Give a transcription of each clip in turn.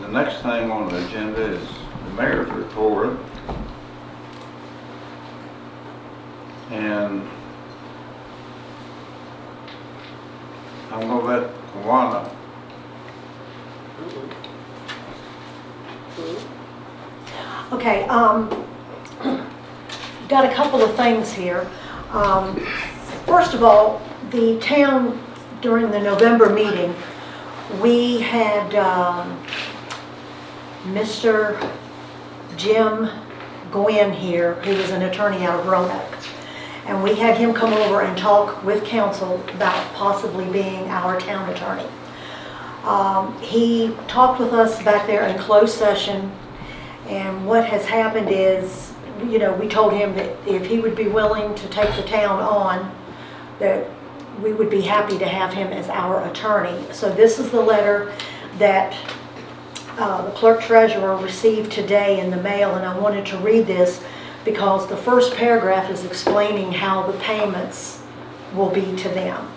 the next thing on the agenda is the mayor's report. And I'm gonna let Kawana. Okay, got a couple of things here. First of all, the town, during the November meeting, we had Mr. Jim Gwynn here, who is an attorney out of Roanoke. And we had him come over and talk with council about possibly being our town attorney. He talked with us back there in closed session, and what has happened is, you know, we told him that if he would be willing to take the town on, that we would be happy to have him as our attorney. So this is the letter that the clerk treasurer received today in the mail, and I wanted to read this because the first paragraph is explaining how the payments will be to them.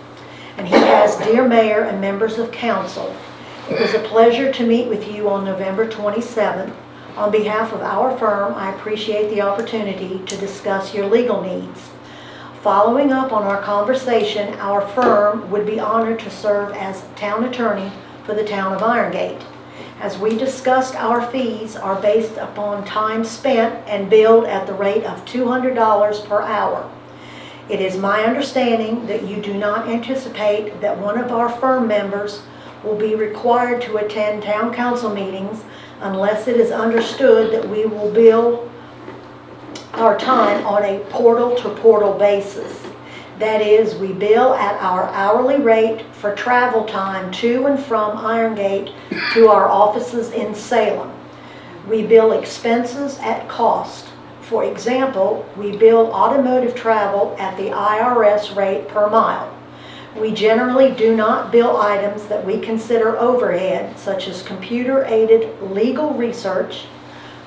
And he has, "Dear Mayor and members of council, it was a pleasure to meet with you on November 27th. On behalf of our firm, I appreciate the opportunity to discuss your legal needs. Following up on our conversation, our firm would be honored to serve as town attorney for the town of Irongate. As we discussed, our fees are based upon time spent and billed at the rate of $200 per hour. It is my understanding that you do not anticipate that one of our firm members will be required to attend town council meetings unless it is understood that we will bill our time on a portal-to-portal basis. That is, we bill at our hourly rate for travel time to and from Irongate to our offices in Salem. We bill expenses at cost. For example, we bill automotive travel at the IRS rate per mile. We generally do not bill items that we consider overhead, such as computer-aided legal research,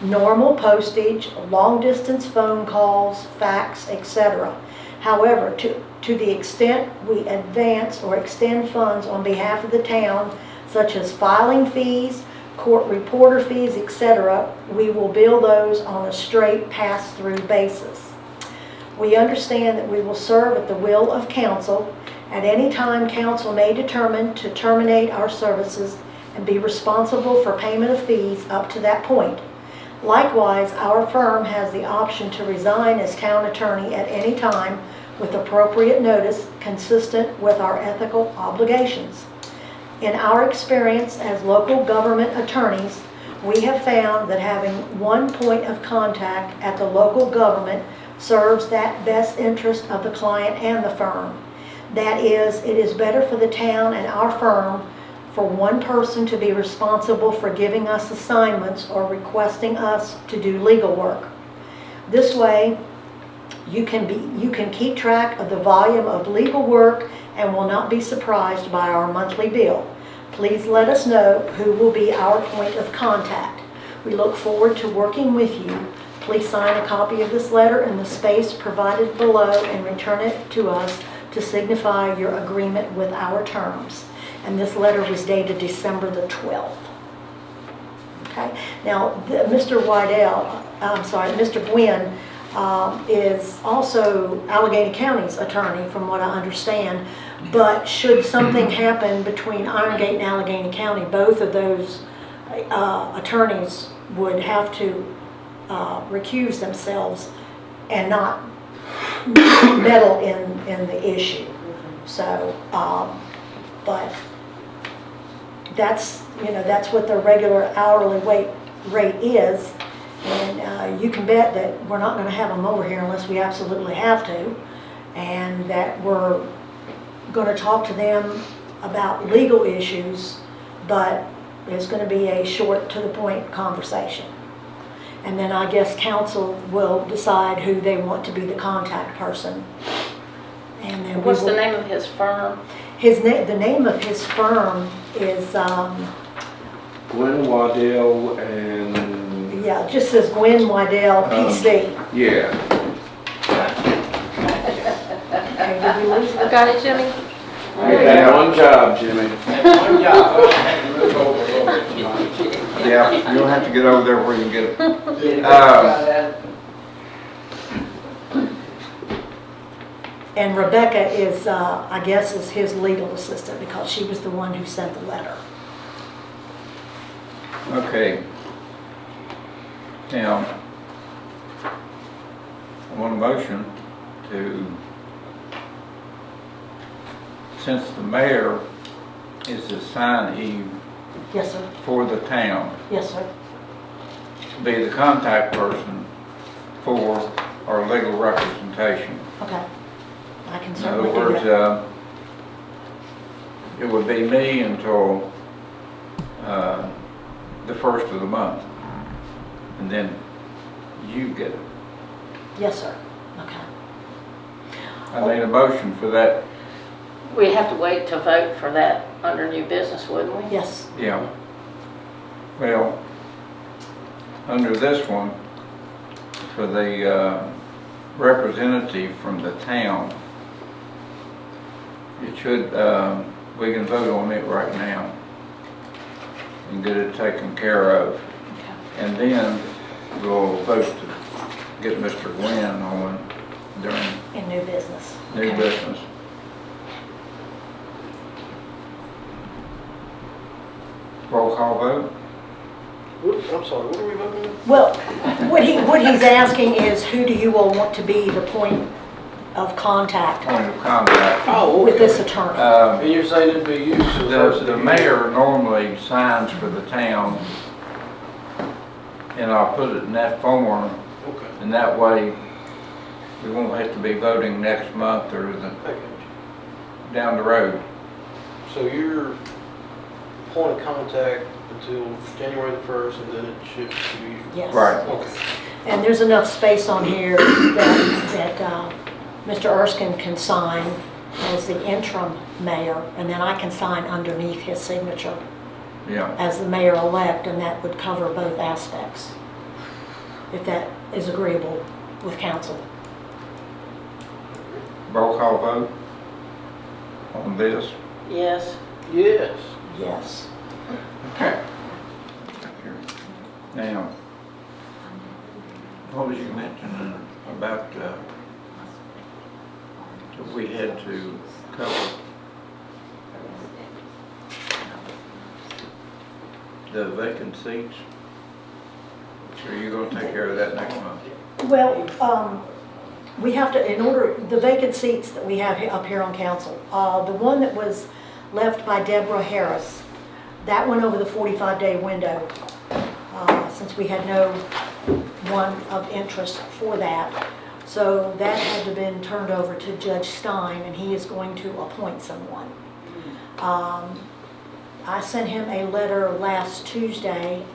normal postage, long-distance phone calls, fax, etc. However, to the extent we advance or extend funds on behalf of the town, such as filing fees, court reporter fees, etc., we will bill those on a straight pass-through basis. We understand that we will serve at the will of council. At any time, council may determine to terminate our services and be responsible for payment of fees up to that point. Likewise, our firm has the option to resign as town attorney at any time with appropriate notice consistent with our ethical obligations. In our experience as local government attorneys, we have found that having one point of contact at the local government serves that best interest of the client and the firm. That is, it is better for the town and our firm for one person to be responsible for giving us assignments or requesting us to do legal work. This way, you can keep track of the volume of legal work and will not be surprised by our monthly bill. Please let us know who will be our point of contact. We look forward to working with you. Please sign a copy of this letter in the space provided below and return it to us to signify your agreement with our terms. And this letter was dated December the 12th. Okay. Now, Mr. Gwynn is also Allegheny County's attorney, from what I understand. But should something happen between Irongate and Allegheny County, both of those attorneys would have to recuse themselves and not meddle in the issue. So, but that's what the regular hourly rate is, and you can bet that we're not going to have them over here unless we absolutely have to, and that we're going to talk to them about legal issues, but it's going to be a short to the point conversation. And then I guess council will decide who they want to be the contact person. And then what's the name of his firm? The name of his firm is Gwen Waddell and... Yeah, it just says Gwen Waddell PC. Yeah. Okay, did we lose it? Got it, Jimmy? Yeah, one job, Jimmy. One job, I had to move over a little bit tonight. Yeah, you'll have to get over there where you can get it. And Rebecca is, I guess, is his legal assistant because she was the one who sent the letter. Okay. Now, I want a motion to, since the mayor is the signee Yes, sir. for the town, Yes, sir. to be the contact person for our legal representation. Okay. I can In other certainly do words, that. it would be me until the first of the month, and then you get it. Yes, sir. Okay. I need a motion for that. We have to wait to vote for that under new business, wouldn't we? Yes. Yeah. Well, under this one, for the representative from the town, it should, we can vote on it right now and get it taken care of. Okay. And then we'll vote to get Mr. Gwynn on during In new business. new Okay. business. Roll call vote? I'm sorry, what are we voting on? Well, what he's asking is, who do you all want to be the point of contact Point of contact. Oh, with okay. this attorney? And you're saying it'd be you, so The mayor normally signs for the town, and I'll put it in that form, Okay, and that way we won't have to be voting next month or I got you. down the road. So you're point of contact until January the 1st, and then it shifts to you? Yes. Right. Okay. And there's enough space on here that Mr. Erskine can sign as the interim mayor, and then I can sign underneath his signature Yeah. as the mayor-elect, and that would cover both aspects, if that is agreeable with council. Roll call vote on this. Yes. Yes. Yes. Okay. Now, what was you mentioning about that we had to cover the vacant seats? So you're gonna take care of that next month? Well, we have to, in order, the vacant seats that we have up here on council, the one that was left by Deborah Harris, that went over the 45-day window, since we had no one of interest for that. So that had to have been turned over to Judge Stein, and he is going to appoint someone. I sent him a letter last Tuesday.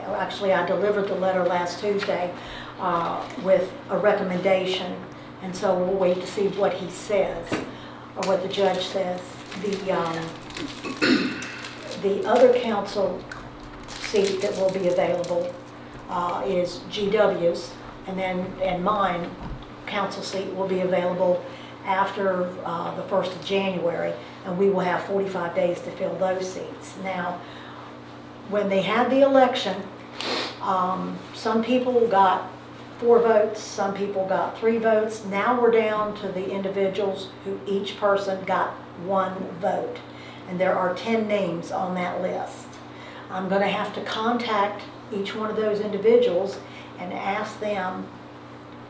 Actually, I delivered the letter last Tuesday with a recommendation, and so we'll wait to see what he says, or what the judge says. The other council seat that will be available is GW's, and mine council seat will be available after the 1st of January, and we will have 45 days to fill those seats. Now, when they had the election, some people got 4 votes, some people got 3 votes. Now we're down to the individuals who each person got 1 vote. And there are 10 names on that list. I'm going to have to contact each one of those individuals and ask them,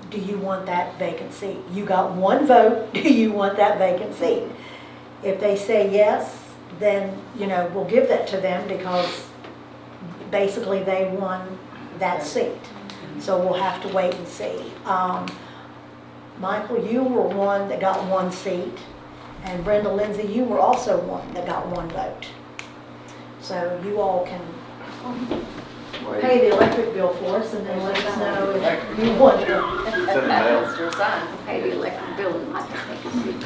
do you want that vacant seat? You got 1 vote, do you want that vacant seat? If they say yes, then, we'll give that to them because basically they won that seat. So we'll have to wait and see. Michael, you were one that got 1 seat, and Brenda Lindsay, you were also one that got 1 vote. So you all can pay the electric bill for us and then let us know if you want it. That's your sign, pay the electric bill and I can take a seat.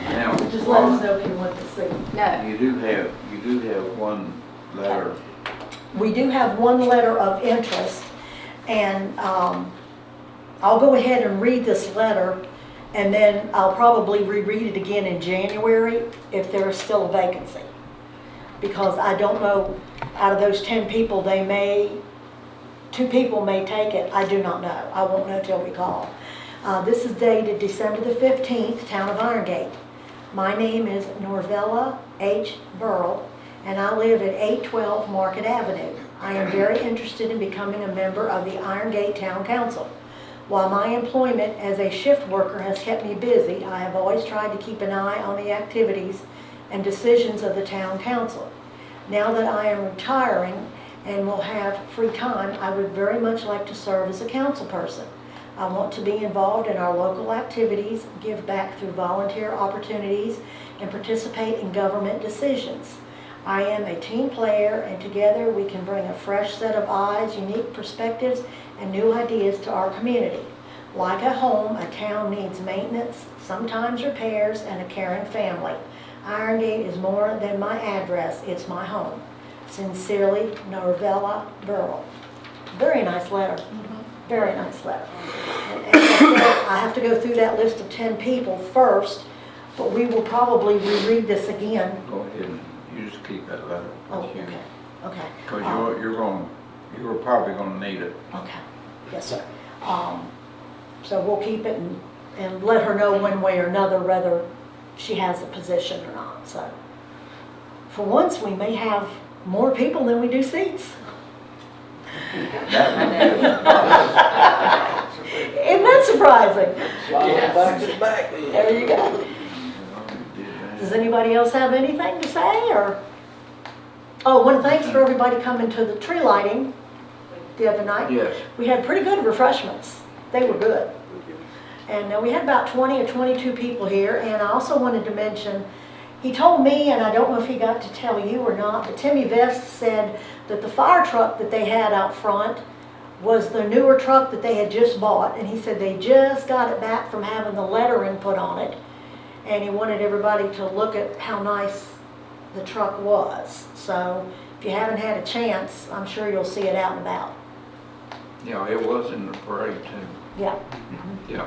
Now, Just let us know if you want the seat. No. you do have one letter. We do have 1 letter of interest, and I'll go ahead and read this letter, and then I'll probably reread it again in January if there is still a vacancy. because I don't know, out of those 10 people, 2 people may take it. I do not know. I won't know till we call. This is dated December the 15th, Town of Iron Gate. My name is Norvella H. Burrell, and I live at 812 Market Avenue. I am very interested in becoming a member of the Iron Gate Town Council. While my employment as a shift worker has kept me busy, I have always tried to keep an eye on the activities and decisions of the Town Council. Now that I am retiring and will have free time, I would very much like to serve as a council person. I want to be involved in our local activities, give back through volunteer opportunities, and participate in government decisions. I am a team player, and together we can bring a fresh set of eyes, unique perspectives, and new ideas to our community. Like a home, a town needs maintenance, sometimes repairs, and a caring family. Iron Gate is more than my address, it's my home. Sincerely, Norvella Burrell. Very nice letter. Very nice letter. And I have to go through that list of 10 people first, but we will probably reread this again. Go ahead and you just keep that letter. Oh, okay, okay. Because you're probably gonna need it. Okay, yes, sir. So we'll keep it and let her know one way or another whether she has a position or not, so. For once, we may have more people than we do seats. That Isn't that surprising? Back to the back then. There you go. would Does anybody else have anything to say, or? Oh, one thanks for everybody coming to the tree lighting the other night. Yes. We had pretty good refreshments. They were good. And we had about 20 or 22 people here, and I also wanted to mention, he told me, and I don't know if he got to tell you or not, but Timmy Vest said that the fire truck that they had out front was the newer truck that they had just bought, and he said they just got it back from having the lettering put on it, and he wanted everybody to look at how nice the truck was. So if you haven't had a chance, I'm sure you'll see it out and about. Yeah, it was in the parade too. Yeah. Yeah.